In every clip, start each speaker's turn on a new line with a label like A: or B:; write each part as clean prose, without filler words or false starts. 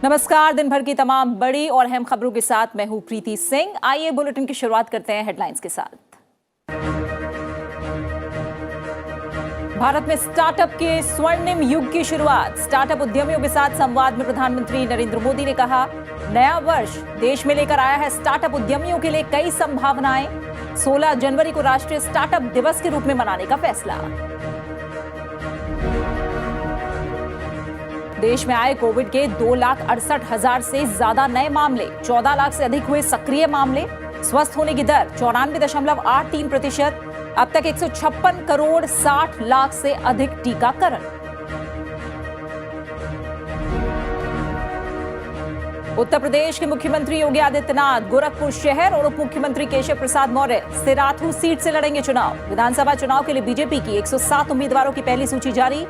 A: नमस्कार। दिन भर की तमाम बड़ी और अहम खबरों के साथ मैं हूं प्रीति सिंह। आइए बुलेटिन की शुरुआत करते हैं हेडलाइंस के साथ। भारत में स्टार्टअप के स्वर्णिम युग की शुरुआत। स्टार्टअप उद्यमियों के साथ संवाद में प्रधानमंत्री नरेंद्र मोदी ने कहा, नया वर्ष देश में लेकर आया है स्टार्टअप उद्यमियों के लिए कई संभावनाएं। 16 जनवरी को राष्ट्रीय स्टार्टअप दिवस के रूप में मनाने का फैसला। देश में आए कोविड के 2,68,000 से ज्यादा नए मामले, 14 लाख से अधिक हुए सक्रिय मामले। स्वस्थ होने की दर 94.83%। अब तक 156 करोड़ 60 लाख से अधिक टीकाकरण। उत्तर प्रदेश के मुख्यमंत्री योगी आदित्यनाथ गोरखपुर शहर और उप मुख्यमंत्री केशव प्रसाद मौर्य सिराथू सीट से लड़ेंगे चुनाव। विधानसभा चुनाव के लिए बीजेपी की 107 उम्मीदवारों की पहली सूची जारी।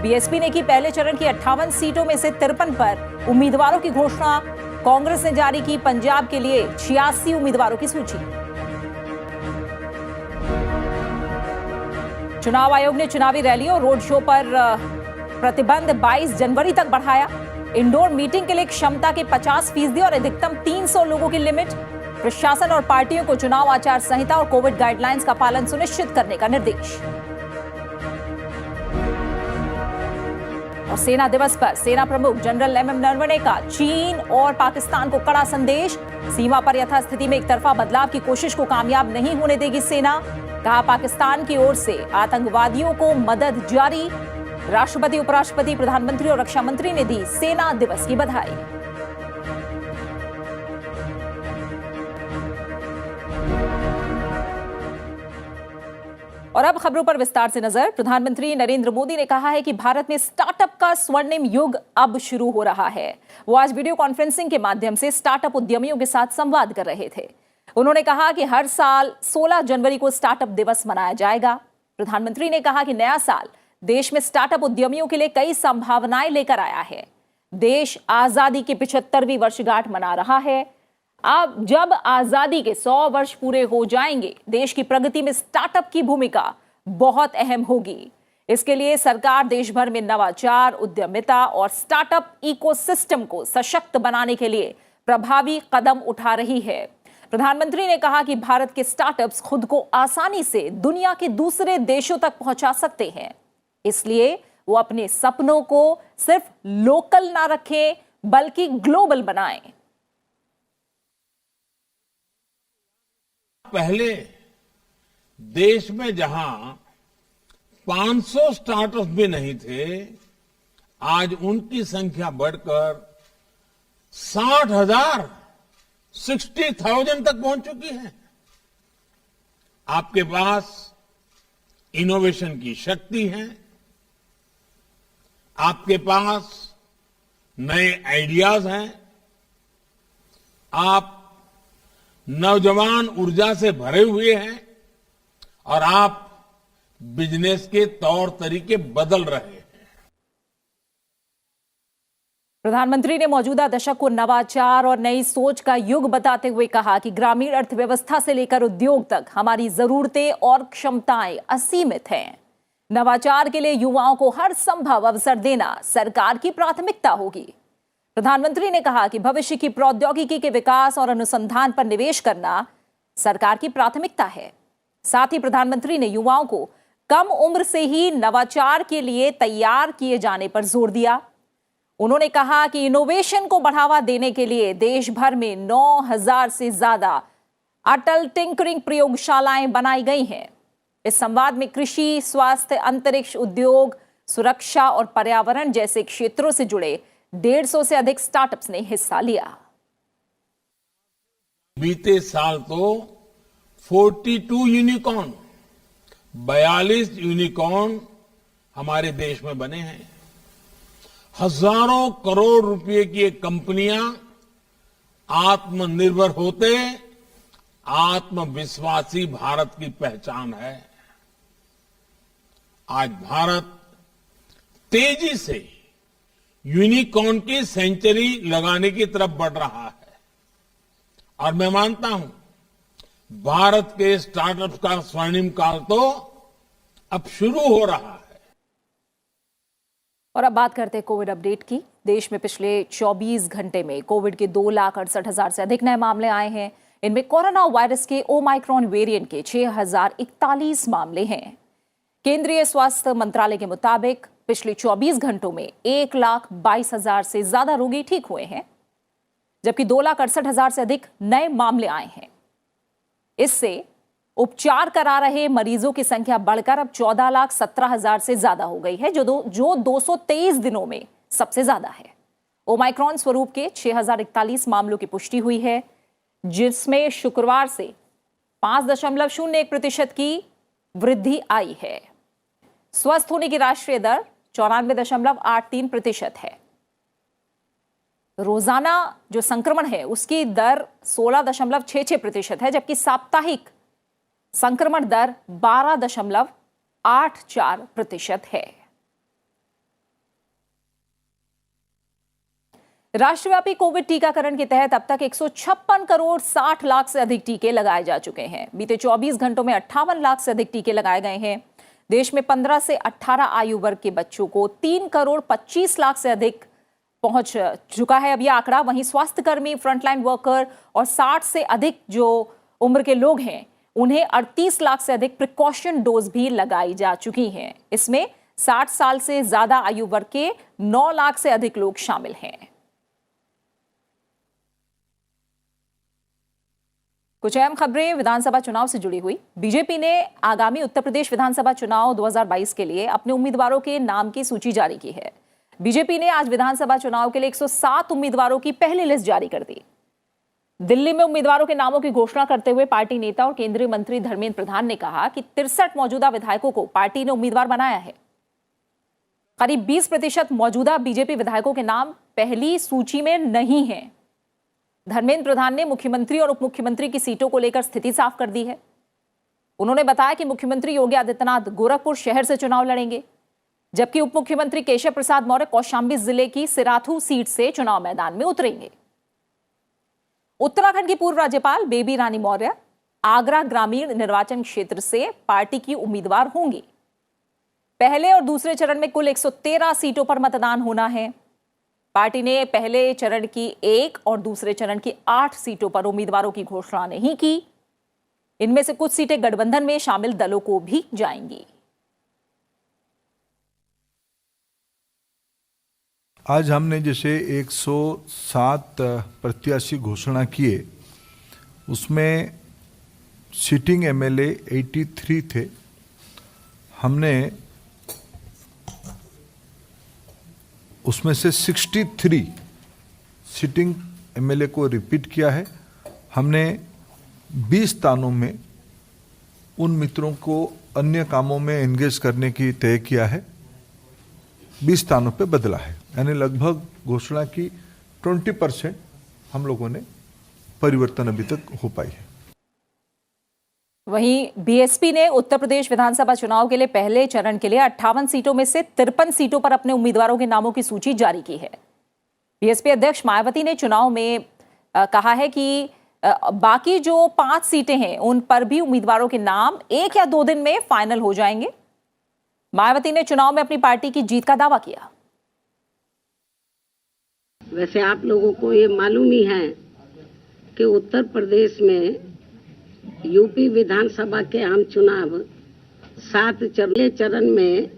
A: बीएसपी ने की पहले चरण की 58 सीटों में से 53 पर उम्मीदवारों की घोषणा। कांग्रेस ने जारी की पंजाब के लिए 86 उम्मीदवारों की सूची। चुनाव आयोग ने चुनावी रैलियों और रोड शो पर प्रतिबंध 22 जनवरी तक बढ़ाया। इंडोर मीटिंग के लिए क्षमता के 50% और अधिकतम 300 लोगों की लिमिट। प्रशासन और पार्टियों को चुनाव आचार संहिता और कोविड गाइडलाइंस का पालन सुनिश्चित करने का निर्देश। और सेना दिवस पर सेना प्रमुख जनरल एमएम नरवणे का चीन और पाकिस्तान को कड़ा संदेश। सीमा पर यथास्थिति में एक तरफा बदलाव की कोशिश को कामयाब नहीं होने देगी सेना। कहा, पाकिस्तान की ओर से आतंकवादियों को मदद जारी। राष्ट्रपति, उपराष्ट्रपति, प्रधानमंत्री और रक्षा मंत्री ने दी सेना दिवस की बधाई। और अब खबरों पर विस्तार से नजर। प्रधानमंत्री नरेंद्र मोदी ने कहा है कि भारत में स्टार्टअप का स्वर्णिम युग अब शुरू हो रहा है। वो आज वीडियो कॉन्फ्रेंसिंग के माध्यम से स्टार्टअप उद्यमियों के साथ संवाद कर रहे थे। उन्होंने कहा कि हर साल 16 जनवरी को स्टार्टअप दिवस मनाया जाएगा। प्रधानमंत्री ने कहा कि नया साल देश में स्टार्टअप उद्यमियों के लिए कई संभावनाएं लेकर आया है। देश आजादी की 75वीं वर्षगांठ मना रहा है। अब जब आजादी के 100 वर्ष पूरे हो जाएंगे, देश की प्रगति में स्टार्टअप की भूमिका बहुत अहम होगी। इसके लिए सरकार देश भर में नवाचार, उद्यमिता और स्टार्टअप इकोसिस्टम को सशक्त बनाने के लिए प्रभावी कदम उठा रही है। प्रधानमंत्री ने कहा कि भारत के स्टार्टअप्स खुद को आसानी से दुनिया के दूसरे देशों तक पहुंचा सकते हैं। इसलिए वो अपने सपनों को सिर्फ लोकल ना रखें, बल्कि ग्लोबल बनाएं।
B: पहले देश में जहां 500 स्टार्टअप भी नहीं थे, आज उनकी संख्या बढ़कर 60,000 60,000 तक पहुंच चुकी है। आपके पास इनोवेशन की शक्ति है, आपके पास नए आइडियाज हैं, आप नौजवान ऊर्जा से भरे हुए हैं और आप बिजनेस के तौर तरीके बदल रहे हैं।
A: प्रधानमंत्री ने मौजूदा दशक को नवाचार और नई सोच का युग बताते हुए कहा कि ग्रामीण अर्थव्यवस्था से लेकर उद्योग तक हमारी जरूरतें और क्षमताएं असीमित हैं। नवाचार के लिए युवाओं को हर संभव अवसर देना सरकार की प्राथमिकता होगी। प्रधानमंत्री ने कहा कि भविष्य की प्रौद्योगिकी के विकास और अनुसंधान पर निवेश करना सरकार की प्राथमिकता है। साथ ही प्रधानमंत्री ने युवाओं को कम उम्र से ही नवाचार के लिए तैयार किए जाने पर जोर दिया। उन्होंने कहा कि इनोवेशन को बढ़ावा देने के लिए देश भर में 9,000 से ज्यादा अटल टिंकरिंग प्रयोगशालाएं बनाई गई हैं। इस संवाद में कृषि, स्वास्थ्य, अंतरिक्ष, उद्योग, सुरक्षा और पर्यावरण जैसे क्षेत्रों से जुड़े 150 से अधिक स्टार्टअप्स ने हिस्सा लिया।
B: बीते साल तो 42 यूनिकॉर्न 42 यूनिकॉर्न हमारे देश में बने हैं। हजारों करोड़ रुपए की कंपनियां आत्मनिर्भर होते आत्मविश्वासी भारत की पहचान है। आज भारत तेजी से यूनिकॉर्न की सेंचुरी लगाने की तरफ बढ़ रहा है और मैं मानता हूं भारत के स्टार्टअप का स्वर्णिम काल तो अब शुरू हो रहा है।
A: और अब बात करते हैं कोविड अपडेट की। देश में पिछले 24 घंटे में कोविड के 2,68,000 से अधिक नए मामले आए हैं। इनमें कोरोना वायरस के ओमाइक्रॉन वेरिएंट के 6,041 मामले हैं। केंद्रीय स्वास्थ्य मंत्रालय के मुताबिक पिछले 24 घंटों में 1,22,000 से ज्यादा रोगी ठीक हुए हैं, जबकि 2,68,000 से अधिक नए मामले आए हैं। इससे उपचार करा रहे मरीजों की संख्या बढ़कर अब 14,17,000 से ज्यादा हो गई है, जो 223 दिनों में सबसे ज्यादा है। ओमाइक्रॉन स्वरूप के 6,041 मामलों की पुष्टि हुई है, जिसमें शुक्रवार से 5.01% की वृद्धि आई है। स्वस्थ होने की राष्ट्रीय दर 94.83% है। रोजाना जो संक्रमण है उसकी दर 16.66% है, जबकि साप्ताहिक संक्रमण दर 12.84% है। राष्ट्रव्यापी कोविड टीकाकरण के तहत अब तक 156 करोड़ 60 लाख से अधिक टीके लगाए जा चुके हैं। बीते 24 घंटों में 58 लाख से अधिक टीके लगाए गए हैं। देश में 15 से 18 आयु वर्ग के बच्चों को 3 करोड़ 25 लाख से अधिक पहुंच चुका है अब यह आंकड़ा। वहीं स्वास्थ्यकर्मी, फ्रंटलाइन वर्कर और 60 से अधिक जो उम्र के लोग हैं, उन्हें 38 लाख से अधिक प्रिकॉशन डोज भी लगाई जा चुकी हैं। इसमें 60 साल से ज्यादा आयु वर्ग के 9 लाख से अधिक लोग शामिल हैं। कुछ अहम खबरें विधानसभा चुनाव से जुड़ी हुई। बीजेपी ने आगामी उत्तर प्रदेश विधानसभा चुनाव 2022 के लिए अपने उम्मीदवारों के नाम की सूची जारी की है। बीजेपी ने आज विधानसभा चुनाव के लिए 107 उम्मीदवारों की पहली लिस्ट जारी कर दी। दिल्ली में उम्मीदवारों के नामों की घोषणा करते हुए पार्टी नेता और केंद्रीय मंत्री धर्मेंद्र प्रधान ने कहा कि 63 मौजूदा विधायकों को पार्टी ने उम्मीदवार बनाया है। करीब 20% मौजूदा बीजेपी विधायकों के नाम पहली सूची में नहीं है। धर्मेंद्र प्रधान ने मुख्यमंत्री और उप मुख्यमंत्री की सीटों को लेकर स्थिति साफ कर दी है। उन्होंने बताया कि मुख्यमंत्री योगी आदित्यनाथ गोरखपुर शहर से चुनाव लड़ेंगे, जबकि उप मुख्यमंत्री केशव प्रसाद मौर्य कौशांबी जिले की सिराथू सीट से चुनाव मैदान में उतरेंगे। उत्तराखंड की पूर्व राज्यपाल बेबी रानी मौर्य आगरा ग्रामीण निर्वाचन क्षेत्र से पार्टी की उम्मीदवार होंगी। पहले और दूसरे चरण में कुल 113 सीटों पर मतदान होना है। पार्टी ने पहले चरण की 1 और दूसरे चरण की 8 सीटों पर उम्मीदवारों की घोषणा नहीं की। इनमें से कुछ सीटें गठबंधन में शामिल दलों को भी जाएंगी।
C: आज हमने जैसे 107 प्रत्याशी घोषणा किए, उसमें सिटिंग एमएलए 83 थे। हमने उसमें से 63 सिटिंग एमएलए को रिपीट किया है। हमने 20 स्थानों में उन मित्रों को अन्य कामों में एंगेज करने की तय किया है, 20 स्थानों पे बदला है। यानी लगभग घोषणा की 20% हम लोगों ने परिवर्तन अभी तक हो पाई है।
A: वहीं बीएसपी ने उत्तर प्रदेश विधानसभा चुनाव के लिए पहले चरण के लिए 58 सीटों में से 53 सीटों पर अपने उम्मीदवारों के नामों की सूची जारी की है। बीएसपी अध्यक्ष मायावती ने चुनाव में कहा है कि बाकी जो 5 सीटें हैं उन पर भी उम्मीदवारों के नाम 1 या 2 दिन में फाइनल हो जाएंगे। मायावती ने चुनाव में अपनी पार्टी की जीत का दावा किया।
D: वैसे आप लोगों को ये मालूम ही है कि उत्तर प्रदेश में यूपी विधानसभा के आम चुनाव 7 चरण में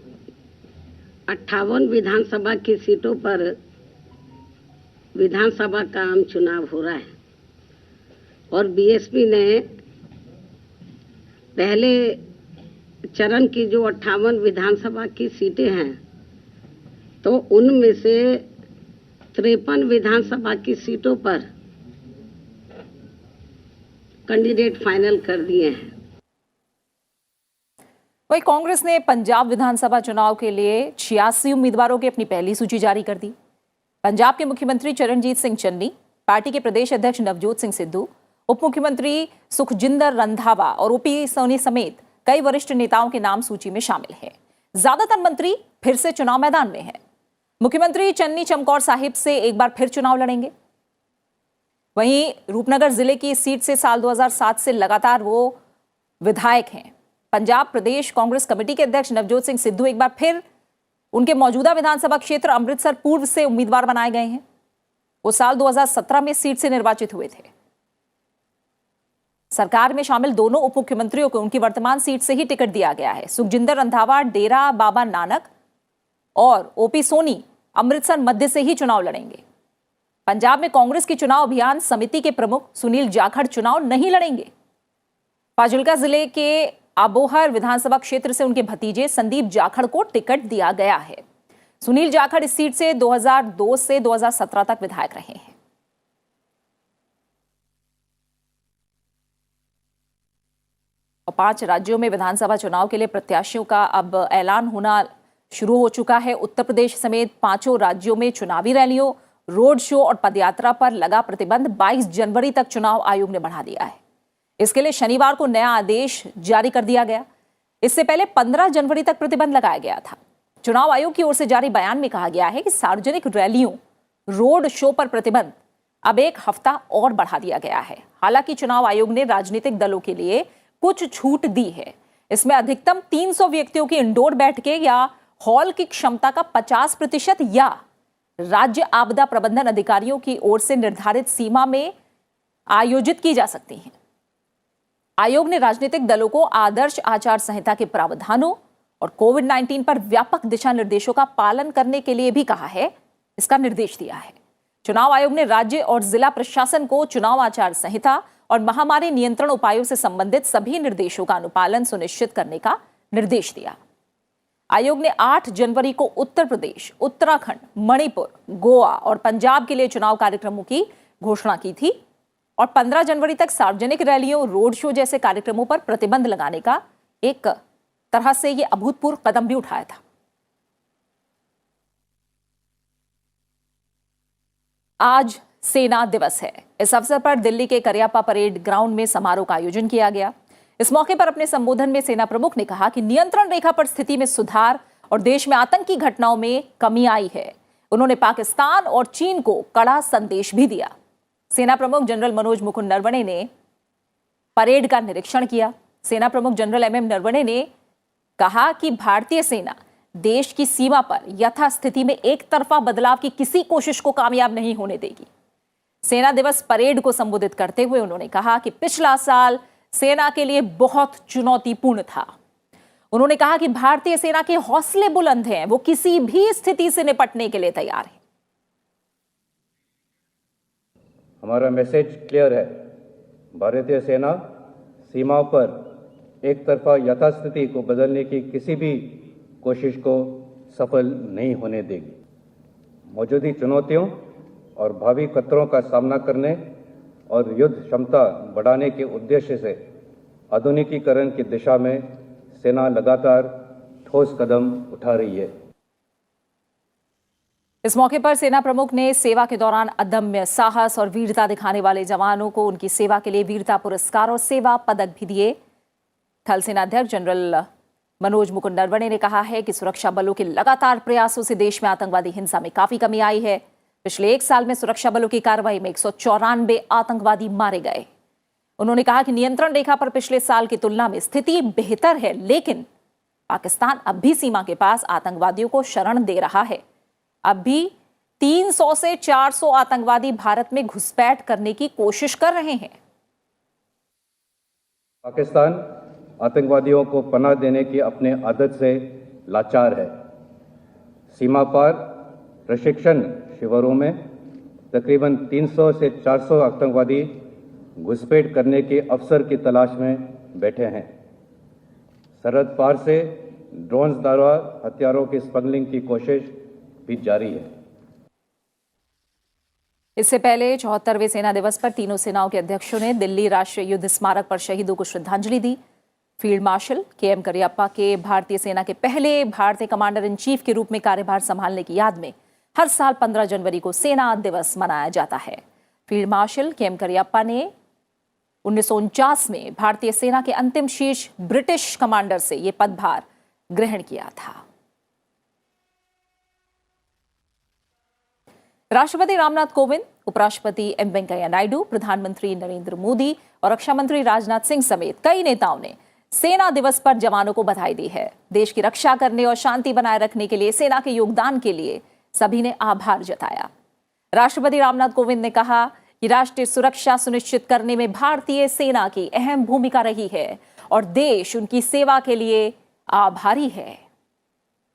D: 58 विधानसभा की सीटों पर विधानसभा का आम चुनाव हो रहा है और बीएसपी ने पहले चरण की जो 58 विधानसभा की सीटें हैं तो उनमें से 53 विधानसभा की सीटों पर कैंडिडेट फाइनल कर दिए हैं।
A: वहीं कांग्रेस ने पंजाब विधानसभा चुनाव के लिए 86 उम्मीदवारों की अपनी पहली सूची जारी कर दी। पंजाब के मुख्यमंत्री चरणजीत सिंह चन्नी, पार्टी के प्रदेश अध्यक्ष नवजोत सिंह सिद्धू, उप मुख्यमंत्री सुखजिंदर रंधावा और ओपी सोनी समेत कई वरिष्ठ नेताओं के नाम सूची में शामिल हैं। ज्यादातर मंत्री फिर से चुनाव मैदान में हैं। मुख्यमंत्री चन्नी चमकौर साहिब से एक बार फिर चुनाव लड़ेंगे। वहीं रूपनगर जिले की इस सीट से साल 2007 से लगातार वो विधायक हैं। पंजाब प्रदेश कांग्रेस कमेटी के अध्यक्ष नवजोत सिंह सिद्धू एक बार फिर उनके मौजूदा विधानसभा क्षेत्र अमृतसर पूर्व से उम्मीदवार बनाए गए हैं। वो साल 2017 में सीट से निर्वाचित हुए थे। सरकार में शामिल दोनों उप मुख्यमंत्रियों को उनकी वर्तमान सीट से ही टिकट दिया गया है। सुखजिंदर रंधावा डेरा बाबा नानक और ओपी सोनी अमृतसर मध्य से ही चुनाव लड़ेंगे। पंजाब में कांग्रेस की चुनाव अभियान समिति के प्रमुख सुनील जाखड़ चुनाव नहीं लड़ेंगे। फाजिल्का जिले के आबोहर विधानसभा क्षेत्र से उनके भतीजे संदीप जाखड़ को टिकट दिया गया है। सुनील जाखड़ इस सीट से 2002 से 2017 तक विधायक रहे हैं। और 5 राज्यों में विधानसभा चुनाव के लिए प्रत्याशियों का अब ऐलान होना शुरू हो चुका है। उत्तर प्रदेश समेत 5 राज्यों में चुनावी रैलियों, रोड शो और पदयात्रा पर लगा प्रतिबंध 22 जनवरी तक चुनाव आयोग ने बढ़ा दिया है। इसके लिए शनिवार को नया आदेश जारी कर दिया गया। इससे पहले 15 जनवरी तक प्रतिबंध लगाया गया था। चुनाव आयोग की ओर से जारी बयान में कहा गया है कि सार्वजनिक रैलियों, रोड शो पर प्रतिबंध अब 1 हफ्ता और बढ़ा दिया गया है। हालांकि चुनाव आयोग ने राजनीतिक दलों के लिए कुछ छूट दी है। इसमें अधिकतम 300 व्यक्तियों की इंडोर बैठकें या हॉल की क्षमता का 50% या राज्य आपदा प्रबंधन अधिकारियों की ओर से निर्धारित सीमा में आयोजित की जा सकती हैं। आयोग ने राजनीतिक दलों को आदर्श आचार संहिता के प्रावधानों और कोविड-19 पर व्यापक दिशा निर्देशों का पालन करने के लिए भी कहा है, इसका निर्देश दिया है। चुनाव आयोग ने राज्य और जिला प्रशासन को चुनाव आचार संहिता और महामारी नियंत्रण उपायों से संबंधित सभी निर्देशों का अनुपालन सुनिश्चित करने का निर्देश दिया। आयोग ने 8 जनवरी को उत्तर प्रदेश, उत्तराखंड, मणिपुर, गोवा और पंजाब के लिए चुनाव कार्यक्रमों की घोषणा की थी और 15 जनवरी तक सार्वजनिक रैलियों, रोड शो जैसे कार्यक्रमों पर प्रतिबंध लगाने का एक तरह से यह अभूतपूर्व कदम भी उठाया था। आज सेना दिवस है। इस अवसर पर दिल्ली के करियप्पा परेड ग्राउंड में समारोह का आयोजन किया गया। इस मौके पर अपने संबोधन में सेना प्रमुख ने कहा कि नियंत्रण रेखा पर स्थिति में सुधार और देश में आतंकी घटनाओं में कमी आई है। उन्होंने पाकिस्तान और चीन को कड़ा संदेश भी दिया। सेना प्रमुख जनरल मनोज मुकुंद नरवणे ने परेड का निरीक्षण किया। सेना प्रमुख जनरल एमएम नरवणे ने कहा कि भारतीय सेना देश की सीमा पर यथास्थिति में एक तरफा बदलाव की किसी कोशिश को कामयाब नहीं होने देगी। सेना दिवस परेड को संबोधित करते हुए उन्होंने कहा कि पिछला साल सेना के लिए बहुत चुनौतीपूर्ण था। उन्होंने कहा कि भारतीय सेना के हौसले बुलंद हैं, वो किसी भी स्थिति से निपटने के लिए तैयार है।
E: हमारा मैसेज क्लियर है। भारतीय सेना सीमाओं पर एक तरफा यथास्थिति को बदलने की किसी भी कोशिश को सफल नहीं होने देगी। मौजूदा चुनौतियों और भावी खतरों का सामना करने और युद्ध क्षमता बढ़ाने के उद्देश्य से आधुनिकीकरण की दिशा में सेना लगातार ठोस कदम उठा रही है।
A: इस मौके पर सेना प्रमुख ने सेवा के दौरान अदम्य साहस और वीरता दिखाने वाले जवानों को उनकी सेवा के लिए वीरता पुरस्कार और सेवा पदक भी दिए। थल सेनाध्यक्ष जनरल मनोज मुकुंद नरवणे ने कहा है कि सुरक्षा बलों के लगातार प्रयासों से देश में आतंकवादी हिंसा में काफी कमी आई है। पिछले 1 साल में सुरक्षा बलों की कार्रवाई में 194 आतंकवादी मारे गए। उन्होंने कहा कि नियंत्रण रेखा पर पिछले साल की तुलना में स्थिति बेहतर है, लेकिन पाकिस्तान अब भी सीमा के पास आतंकवादियों को शरण दे रहा है। अब भी 300 से 400 आतंकवादी भारत में घुसपैठ करने की कोशिश कर रहे हैं।
E: पाकिस्तान आतंकवादियों को पनाह देने की अपने आदत से लाचार है। सीमा पार प्रशिक्षण शिविरों में तकरीबन 300 से 400 आतंकवादी घुसपैठ करने के अवसर की तलाश में बैठे हैं। सरहद पार से ड्रोन्स द्वारा हथियारों की स्मगलिंग की कोशिश भी जारी है।
A: इससे पहले 74वें सेना दिवस पर तीनों सेनाओं के अध्यक्षों ने दिल्ली राष्ट्रीय युद्ध स्मारक पर शहीदों को श्रद्धांजलि दी। फील्ड मार्शल के.एम. करियप्पा के भारतीय सेना के पहले भारतीय कमांडर इन चीफ के रूप में कार्यभार संभालने की याद में हर साल 15 जनवरी को सेना दिवस मनाया जाता है। फील्ड मार्शल के.एम. करियप्पा ने 1949 में भारतीय सेना के अंतिम शीर्ष ब्रिटिश कमांडर से यह पदभार ग्रहण किया था। राष्ट्रपति रामनाथ कोविंद, उपराष्ट्रपति एम वेंकैया नायडू, प्रधानमंत्री नरेंद्र मोदी और रक्षा मंत्री राजनाथ सिंह समेत कई नेताओं ने सेना दिवस पर जवानों को बधाई दी है। देश की रक्षा करने और शांति बनाए रखने के लिए सेना के योगदान के लिए सभी ने आभार जताया। राष्ट्रपति रामनाथ कोविंद ने कहा कि राष्ट्रीय सुरक्षा सुनिश्चित करने में भारतीय सेना की अहम भूमिका रही है और देश उनकी सेवा के लिए आभारी है।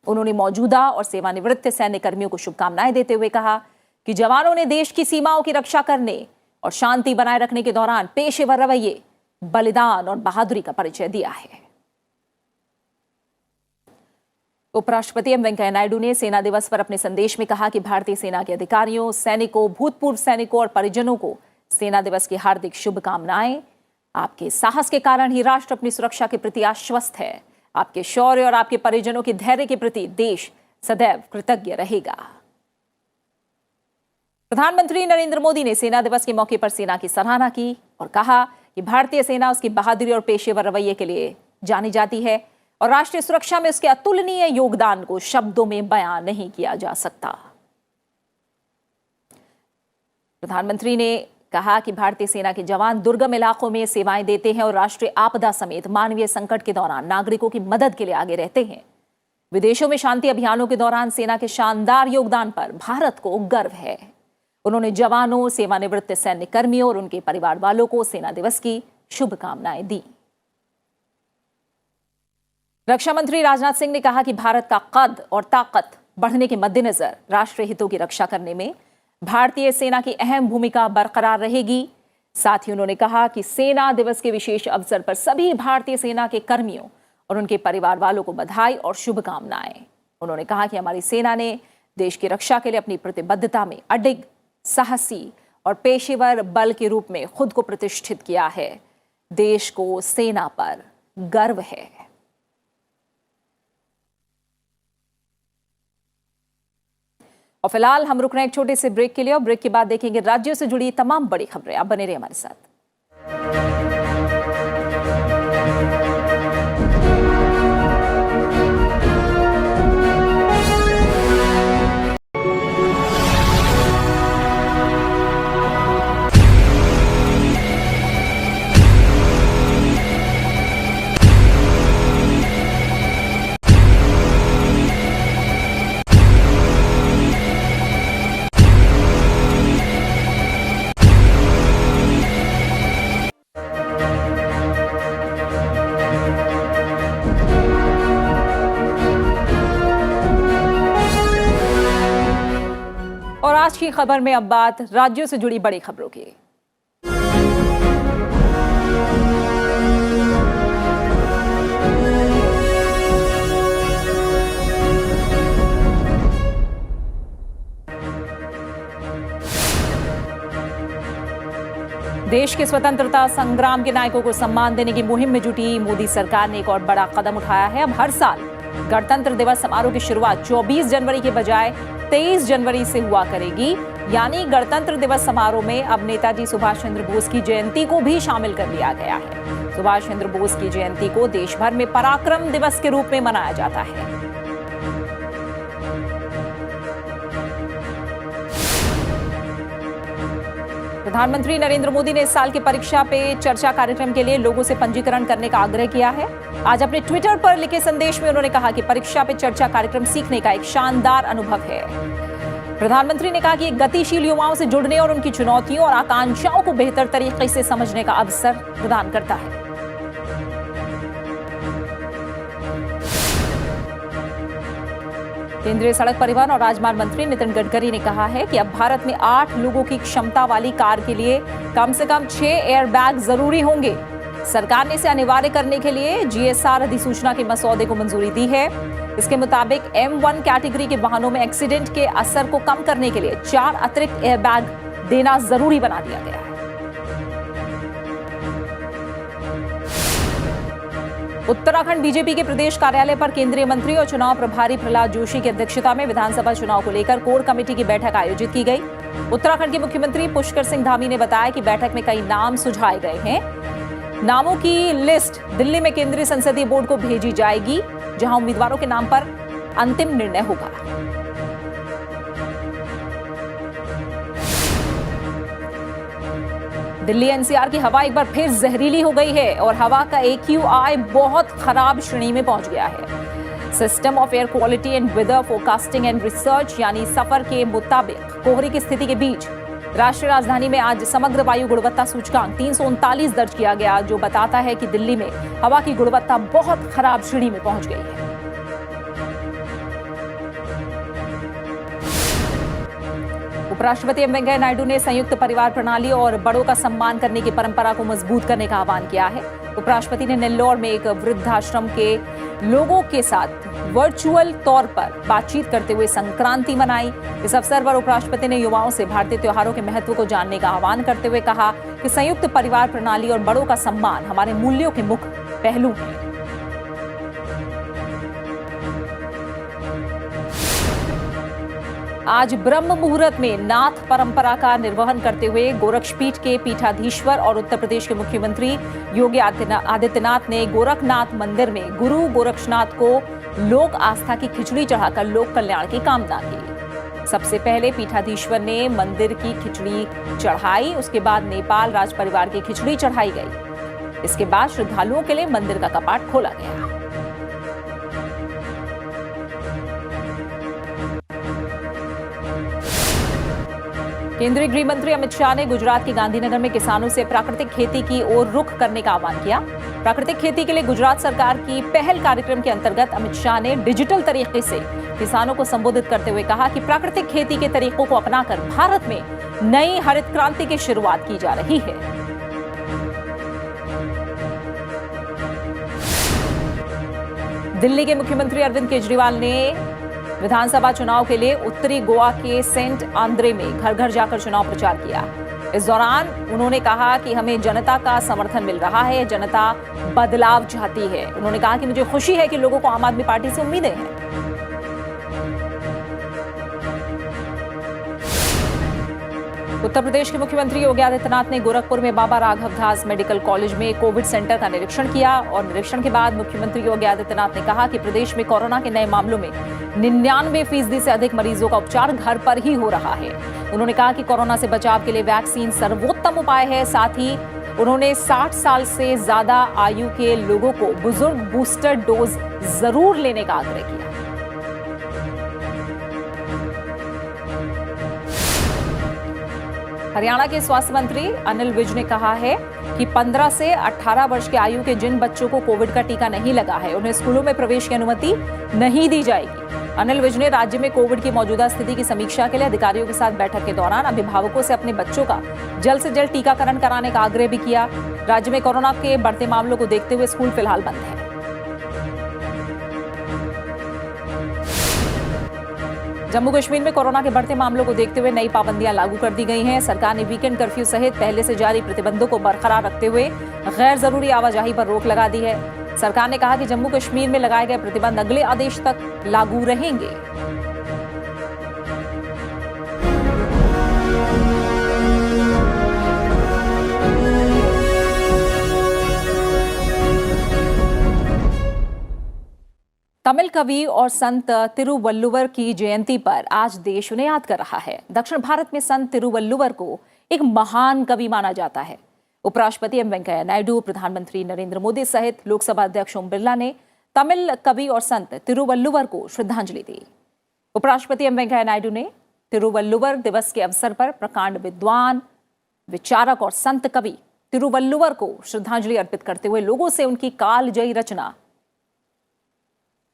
A: उन्होंने मौजूदा और सेवानिवृत्त सैन्य कर्मियों को शुभकामनाएं देते हुए कहा कि जवानों ने देश की सीमाओं की रक्षा करने और शांति बनाए रखने के दौरान पेशेवर रवैये, बलिदान और बहादुरी का परिचय दिया है। उपराष्ट्रपति एम वेंकैया नायडू ने सेना दिवस पर अपने संदेश में कहा कि भारतीय सेना के अधिकारियों, सैनिकों, भूतपूर्व सैनिकों और परिजनों को सेना दिवस की हार्दिक शुभकामनाएं। आपके साहस के कारण ही राष्ट्र अपनी सुरक्षा के प्रति आश्वस्त है। आपके शौर्य और आपके परिजनों के धैर्य के प्रति देश सदैव कृतज्ञ रहेगा। प्रधानमंत्री नरेंद्र मोदी ने सेना दिवस के मौके पर सेना की सराहना की और कहा कि भारतीय सेना उसकी बहादुरी और पेशेवर रवैये के लिए जानी जाती है और राष्ट्रीय सुरक्षा में उसके अतुलनीय योगदान को शब्दों में बयां नहीं किया जा सकता। प्रधानमंत्री ने कहा कि भारतीय सेना के जवान दुर्गम इलाकों में सेवाएं देते हैं और राष्ट्रीय आपदा समेत मानवीय संकट के दौरान नागरिकों की मदद के लिए आगे रहते हैं। विदेशों में शांति अभियानों के दौरान सेना के शानदार योगदान पर भारत को गर्व है। उन्होंने जवानों, सेवानिवृत्त सैन्य कर्मियों और उनके परिवार वालों को सेना दिवस की शुभकामनाएं दी। रक्षा मंत्री राजनाथ सिंह ने कहा कि भारत का कद और ताकत बढ़ने के मद्देनजर राष्ट्रीय हितों की रक्षा करने में भारतीय सेना की अहम भूमिका बरकरार रहेगी। साथ ही उन्होंने कहा कि सेना दिवस के विशेष अवसर पर सभी भारतीय सेना के कर्मियों और उनके परिवार वालों को बधाई और शुभकामनाएं। उन्होंने कहा कि हमारी सेना ने देश की रक्षा के लिए अपनी प्रतिबद्धता में अडिग, साहसी और पेशेवर बल के रूप में खुद को प्रतिष्ठित किया है। देश को सेना पर गर्व है। और फिलहाल हम रुक रहे हैं एक छोटे से ब्रेक के लिए और ब्रेक के बाद देखेंगे राज्यों से जुड़ी तमाम बड़ी खबरें। आप बने रहिए हमारे साथ। और आज की खबर में अब बात राज्यों से जुड़ी बड़ी खबरों की। देश के स्वतंत्रता संग्राम के नायकों को सम्मान देने की मुहिम में जुटी मोदी सरकार ने एक और बड़ा कदम उठाया है। अब हर साल गणतंत्र दिवस समारोह की शुरुआत 24 जनवरी के बजाय 23 जनवरी से हुआ करेगी। यानी गणतंत्र दिवस समारोह में अब नेताजी सुभाष चंद्र बोस की जयंती को भी शामिल कर लिया गया है। सुभाष चंद्र बोस की जयंती को देश भर में पराक्रम दिवस के रूप में मनाया जाता है। प्रधानमंत्री नरेंद्र मोदी ने इस साल की परीक्षा पे चर्चा कार्यक्रम के लिए लोगों से पंजीकरण करने का आग्रह किया है। आज अपने ट्विटर पर लिखे संदेश में उन्होंने कहा कि परीक्षा पे चर्चा कार्यक्रम सीखने का एक शानदार अनुभव है। प्रधानमंत्री ने कहा कि ये गतिशील युवाओं से जुड़ने और उनकी चुनौतियों और आकांक्षाओं को बेहतर तरीके से समझने का अवसर प्रदान करता है। केंद्रीय सड़क परिवहन और राजमार्ग मंत्री नितिन गडकरी ने कहा है कि अब भारत में 8 लोगों की क्षमता वाली कार के लिए कम से कम 6 एयरबैग जरूरी होंगे। सरकार ने इसे अनिवार्य करने के लिए जीएसआर अधिसूचना के मसौदे को मंजूरी दी है। इसके मुताबिक M1 कैटेगरी के वाहनों में एक्सीडेंट के असर को कम करने के लिए 4 अतिरिक्त एयरबैग देना जरूरी बना दिया गया है। उत्तराखंड बीजेपी के प्रदेश कार्यालय पर केंद्रीय मंत्री और चुनाव प्रभारी प्रहलाद जोशी की अध्यक्षता में विधानसभा चुनाव को लेकर कोर कमेटी की बैठक आयोजित की गई। उत्तराखंड के मुख्यमंत्री पुष्कर सिंह धामी ने बताया कि बैठक में कई नाम सुझाए गए हैं। नामों की लिस्ट दिल्ली में केंद्रीय संसदीय बोर्ड को भेजी जाएगी, जहां उम्मीदवारों के नाम पर अंतिम निर्णय होगा। दिल्ली एनसीआर की हवा एक बार फिर जहरीली हो गई है और हवा का AQI बहुत खराब श्रेणी में पहुंच गया है। System of air quality and weather forecasting and research यानी सफर के मुताबिक कोहरे की स्थिति के बीच राष्ट्रीय राजधानी में आज समग्र वायु गुणवत्ता सूचकांक 339 दर्ज किया गया, जो बताता है कि दिल्ली में हवा की गुणवत्ता बहुत खराब श्रेणी में पहुंच गई है। उपराष्ट्रपति एम वेंकैया नायडू ने संयुक्त परिवार प्रणाली और बड़ों का सम्मान करने की परंपरा को मजबूत करने का आह्वान किया है। उपराष्ट्रपति ने नेल्लोर में एक वृद्धाश्रम के लोगों के साथ वर्चुअल तौर पर बातचीत करते हुए संक्रांति मनाई। इस अवसर पर उपराष्ट्रपति ने युवाओं से भारतीय त्योहारों के महत्व को जानने का आह्वान करते हुए कहा कि संयुक्त परिवार प्रणाली और बड़ों का सम्मान हमारे मूल्यों के मुख्य पहलू हैं। आज ब्रह्म मुहूर्त में नाथ परंपरा का निर्वहन करते हुए गोरक्षपीठ के पीठाधीश्वर और उत्तर प्रदेश के मुख्यमंत्री योगी आदित्यनाथ ने गोरखनाथ मंदिर में गुरु गोरक्षनाथ को लोक आस्था की खिचड़ी चढ़ाकर लोक कल्याण की कामना की। सबसे पहले पीठाधीश्वर ने मंदिर की खिचड़ी चढ़ाई, उसके बाद नेपाल राज परिवार की खिचड़ी चढ़ाई गई। इसके बाद श्रद्धालुओं के लिए मंदिर का कपाट खोला गया। केंद्रीय गृह मंत्री अमित शाह ने गुजरात के गांधीनगर में किसानों से प्राकृतिक खेती की ओर रुख करने का आह्वान किया। प्राकृतिक खेती के लिए गुजरात सरकार की पहल कार्यक्रम के अंतर्गत अमित शाह ने डिजिटल तरीके से किसानों को संबोधित करते हुए कहा कि प्राकृतिक खेती के तरीकों को अपनाकर भारत में नई हरित क्रांति की शुरुआत की जा रही है। दिल्ली के मुख्यमंत्री अरविंद केजरीवाल ने विधानसभा चुनाव के लिए उत्तरी गोवा के सेंट आंद्रे में घर घर जाकर चुनाव प्रचार किया। इस दौरान उन्होंने कहा कि हमें जनता का समर्थन मिल रहा है, जनता बदलाव चाहती है। उन्होंने कहा कि मुझे खुशी है कि लोगों को आम आदमी पार्टी से उम्मीदें हैं। उत्तर प्रदेश के मुख्यमंत्री योगी आदित्यनाथ ने गोरखपुर में बाबा राघव दास मेडिकल कॉलेज में कोविड सेंटर का निरीक्षण किया और निरीक्षण के बाद मुख्यमंत्री योगी आदित्यनाथ ने कहा कि प्रदेश में कोरोना के नए मामलों में 99% से अधिक मरीजों का उपचार घर पर ही हो रहा है। उन्होंने कहा कि कोरोना से बचाव के लिए वैक्सीन सर्वोत्तम उपाय है। साथ ही उन्होंने 60 साल से ज्यादा आयु के लोगों को बुजुर्ग बूस्टर डोज जरूर लेने का आग्रह किया। हरियाणा के स्वास्थ्य मंत्री अनिल विज ने कहा है कि 15 से 18 वर्ष के आयु के जिन बच्चों को कोविड का टीका नहीं लगा है, उन्हें स्कूलों में प्रवेश की अनुमति नहीं दी जाएगी। अनिल विज ने राज्य में कोविड की मौजूदा स्थिति की समीक्षा के लिए अधिकारियों के साथ बैठक के दौरान अभिभावकों से अपने बच्चों का जल्द से जल्द टीकाकरण कराने का आग्रह भी किया। राज्य में कोरोना के बढ़ते मामलों को देखते हुए स्कूल फिलहाल बंद है। जम्मू कश्मीर में कोरोना के बढ़ते मामलों को देखते हुए नई पाबंदियां लागू कर दी गई हैं। सरकार ने वीकेंड कर्फ्यू सहित पहले से जारी प्रतिबंधों को बरकरार रखते हुए गैर जरूरी आवाजाही पर रोक लगा दी है। सरकार ने कहा कि जम्मू कश्मीर में लगाए गए प्रतिबंध अगले आदेश तक लागू रहेंगे। तमिल कवि और संत तिरुवल्लुवर की जयंती पर आज देश उन्हें याद कर रहा है। दक्षिण भारत में संत तिरुवल्लुवर को एक महान कवि माना जाता है। उपराष्ट्रपति एम वेंकैया नायडू, प्रधानमंत्री नरेंद्र मोदी सहित लोकसभा अध्यक्ष ओम बिरला ने तमिल कवि और संत तिरुवल्लुवर को श्रद्धांजलि दी। उपराष्ट्रपति एम वेंकैया नायडू ने तिरुवल्लुवर दिवस के अवसर पर प्रकांड विद्वान, विचारक और संत कवि तिरुवल्लुवर को श्रद्धांजलि अर्पित करते हुए लोगों से उनकी कालजयी रचना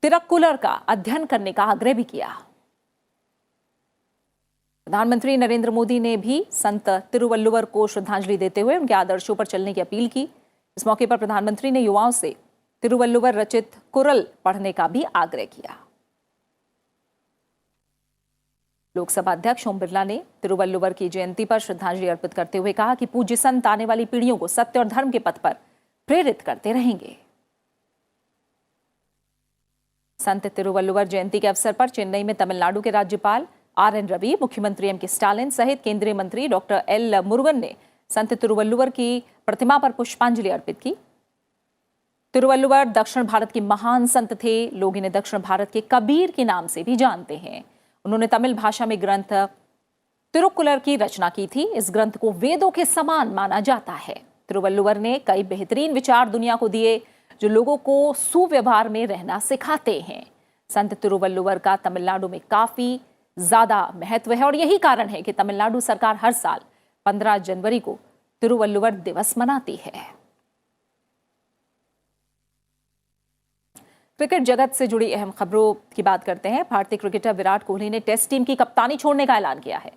A: तिरुक्कुलर का अध्ययन करने का आग्रह भी किया। प्रधानमंत्री नरेंद्र मोदी ने भी संत तिरुवल्लुवर को श्रद्धांजलि देते हुए उनके आदर्शों पर चलने की अपील की। इस मौके पर प्रधानमंत्री ने युवाओं से तिरुवल्लुवर रचित कुरल पढ़ने का भी आग्रह किया। लोकसभा अध्यक्ष ओम बिरला ने तिरुवल्लुवर की जयंती पर श्रद्धांजलि अर्पित करते हुए कहा कि पूज्य संत आने वाली पीढ़ियों को सत्य और धर्म के पथ पर प्रेरित करते रहेंगे। संत तिरुवल्लुवर जयंती के अवसर पर चेन्नई में तमिलनाडु के राज्यपाल RN रवि, मुख्यमंत्री M.K. स्टालिन सहित केंद्रीय मंत्री डॉक्टर L. मुरुगन ने संत तिरुवल्लुवर की प्रतिमा पर पुष्पांजलि अर्पित की। तिरुवल्लुवर दक्षिण भारत के महान संत थे। लोग इन्हें दक्षिण भारत के कबीर के नाम से भी जानते हैं। उन्होंने तमिल भाषा में ग्रंथ तिरुक्कुलर की रचना की थी। इस ग्रंथ को वेदों के समान माना जाता है। तिरुवल्लुवर ने कई बेहतरीन विचार दुनिया को दिए जो लोगों को सुव्यवहार में रहना सिखाते हैं। संत तिरुवल्लुवर का तमिलनाडु में काफी ज्यादा महत्व है और यही कारण है कि तमिलनाडु सरकार हर साल 15 जनवरी को तिरुवल्लुवर दिवस मनाती है। क्रिकेट जगत से जुड़ी अहम खबरों की बात करते हैं। भारतीय क्रिकेटर विराट कोहली ने टेस्ट टीम की कप्तानी छोड़ने का ऐलान किया है।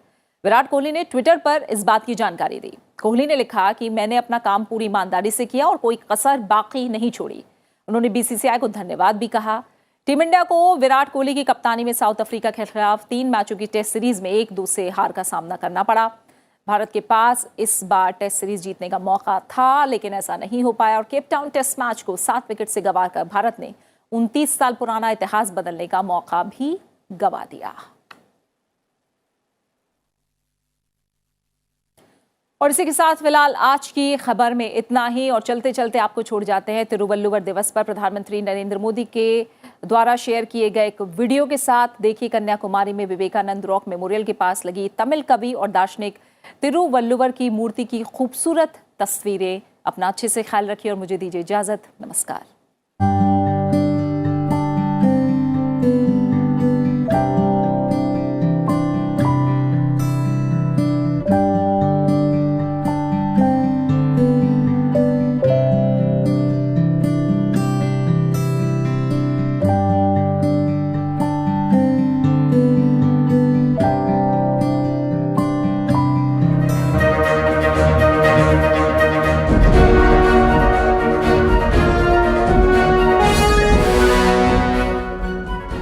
A: विराट कोहली ने ट्विटर पर इस बात की जानकारी दी। कोहली ने लिखा कि मैंने अपना काम पूरी ईमानदारी से किया और कोई कसर बाकी नहीं छोड़ी। उन्होंने बीसीसीआई को धन्यवाद भी कहा। टीम इंडिया को विराट कोहली की कप्तानी में साउथ अफ्रीका के खिलाफ 3 मैचों की टेस्ट सीरीज में 1-2 से हार का सामना करना पड़ा। भारत के पास इस बार टेस्ट सीरीज जीतने का मौका था, लेकिन ऐसा नहीं हो पाया और केपटाउन टेस्ट मैच को 7 विकेट से गंवाकर भारत ने 29 साल पुराना इतिहास बदलने का मौका भी गंवा दिया। और इसी के साथ फिलहाल आज की खबर में इतना ही और चलते चलते आपको छोड़ जाते हैं तिरुवल्लुवर दिवस पर प्रधानमंत्री नरेंद्र मोदी के द्वारा शेयर किए गए एक वीडियो के साथ। देखिए, कन्याकुमारी में विवेकानंद रॉक मेमोरियल के पास लगी तमिल कवि और दार्शनिक तिरुवल्लुवर की मूर्ति की खूबसूरत तस्वीरें। अपना अच्छे से ख्याल रखिए और मुझे दीजिए इजाजत। नमस्कार।